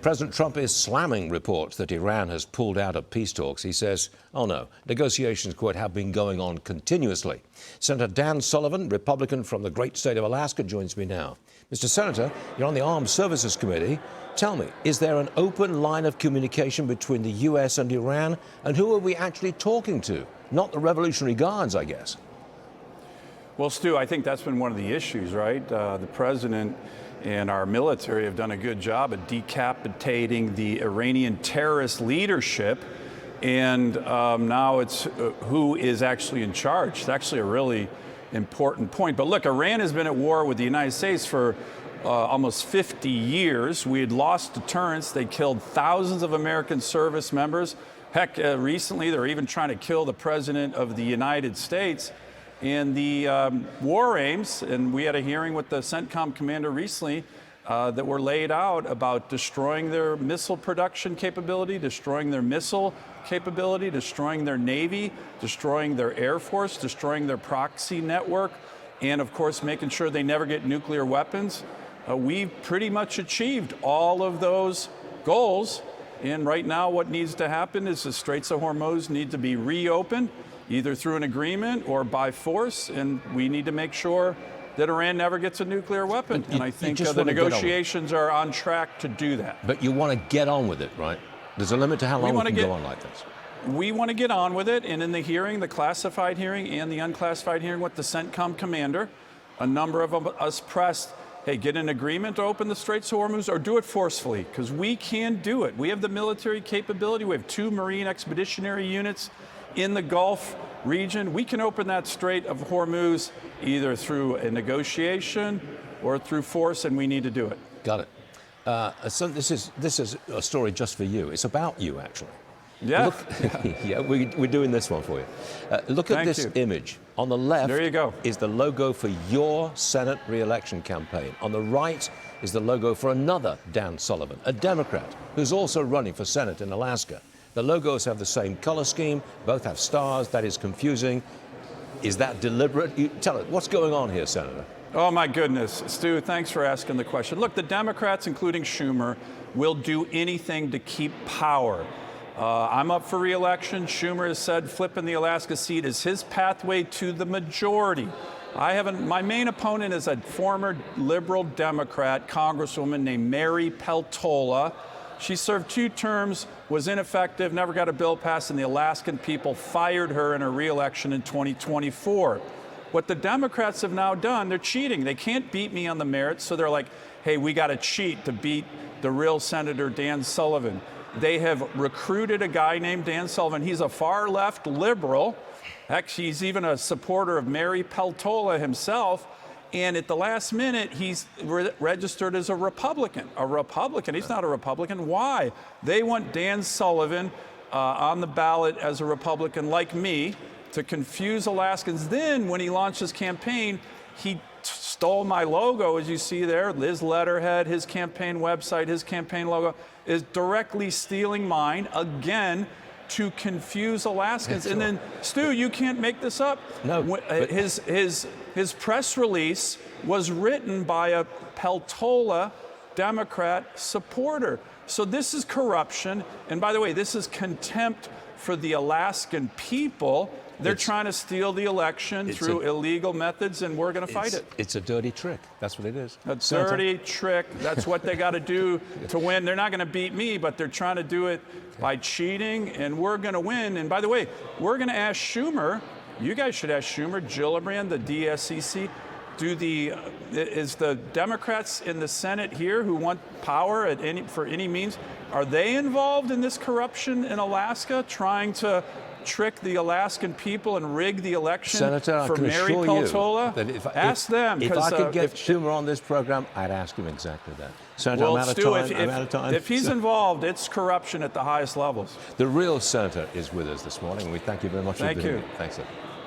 President Trump is slamming reports that Iran has pulled out of peace talks. He says, oh no, negotiations, quote, have been going on continuously. Senator Dan Sullivan, Republican from the great state of Alaska, joins me now. Mr. Senator, you're on the Armed Services Committee. Tell me, is there an open line of communication between the U.S. and Iran? And who are we actually talking to? Not the Revolutionary Guards, I guess. Well, Stu, I think that's been one of the issues, right? The president and our military have done a good job of decapitating the Iranian terrorist leadership. And now it's who is actually in charge. It's actually a really important point. But look, Iran has been at war with the United States for almost 50 years. We had lost deterrence. They killed thousands of American service members. Heck, recently they're even trying to kill the president of the United States. And the war aims, and we had a hearing with the CENTCOM commander recently that were laid out about destroying their missile production capability, destroying their missile capability, destroying their Navy, destroying their Air Force, destroying their proxy network, and of course making sure they never get nuclear weapons. We've pretty much achieved all of those goals. And right now what needs to happen is the Straits of Hormuz need to be reopened, either through an agreement or by force, and we need to make sure that Iran never gets a nuclear weapon. And I think the negotiations are on track to do that. But you want to get on with it, right? There's a limit to how long we can go on like this. We want to get on with it, and in the hearing, the classified hearing and the unclassified hearing with the CENTCOM commander, a number of us pressed, hey, get an agreement to open the Straits of Hormuz or do it forcefully, because we can do it. We have the military capability. We have 2 Marine Expeditionary Units in the Gulf region. We can open that Strait of Hormuz either through a negotiation or through force, and we need to do it. Got it. So this is a story just for you. It's about you, actually. Yeah. Look, yeah, we're doing this one for you. Look at this image. On the left there you go. Is the logo for your Senate re-election campaign. On the right is the logo for another Dan Sullivan, a Democrat, who's also running for Senate in Alaska. The logos have the same color scheme. Both have stars. That is confusing. Is that deliberate? Tell us, what's going on here, Senator? Oh, my goodness. Stu, thanks for asking the question. Look, the Democrats, including Schumer, will do anything to keep power. I'm up for re-election. Schumer has said flipping the Alaska seat is his pathway to the majority. My main opponent is a former liberal Democrat congresswoman named Mary Peltola. She served 2 terms, was ineffective, never got a bill passed, and the Alaskan people fired her in her re-election in 2024. What the Democrats have now done, they're cheating. They can't beat me on the merits, so they're like, hey, we got to cheat to beat the real Senator Dan Sullivan. They have recruited a guy named Dan Sullivan. He's a far-left liberal. Actually, he's even a supporter of Mary Peltola himself. And at the last minute, he's registered as a Republican. A Republican. He's not a Republican. Why? They want Dan Sullivan on the ballot as a Republican like me to confuse Alaskans. Then, when he launched his campaign, he stole my logo, as you see there, his letterhead, his campaign website, his campaign logo, is directly stealing mine, again, to confuse Alaskans. And then, Stu, you can't make this up. No. His press release was written by a Peltola Democrat supporter. So this is corruption. And by the way, this is contempt for the Alaskan people. They're trying to steal the election through illegal methods, and we're going to fight it. It's a dirty trick. That's what it is. A dirty trick. That's what they got to do to win. They're not going to beat me, but they're trying to do it by cheating, and we're going to win. And by the way, we're going to ask Schumer. You guys should ask Schumer, Gillibrand, the DSCC. Is the Democrats in the Senate here who want power for any means, are they involved in this corruption in Alaska, trying to trick the Alaskan people and rig the election Senator, for Mary Peltola? Ask them. If I could get Schumer on this program, I'd ask him exactly that. Senator, well, I'm out of time. If he's involved, it's corruption at the highest levels. The real senator is with us this morning. We thank you very much for being here. Thanks, sir.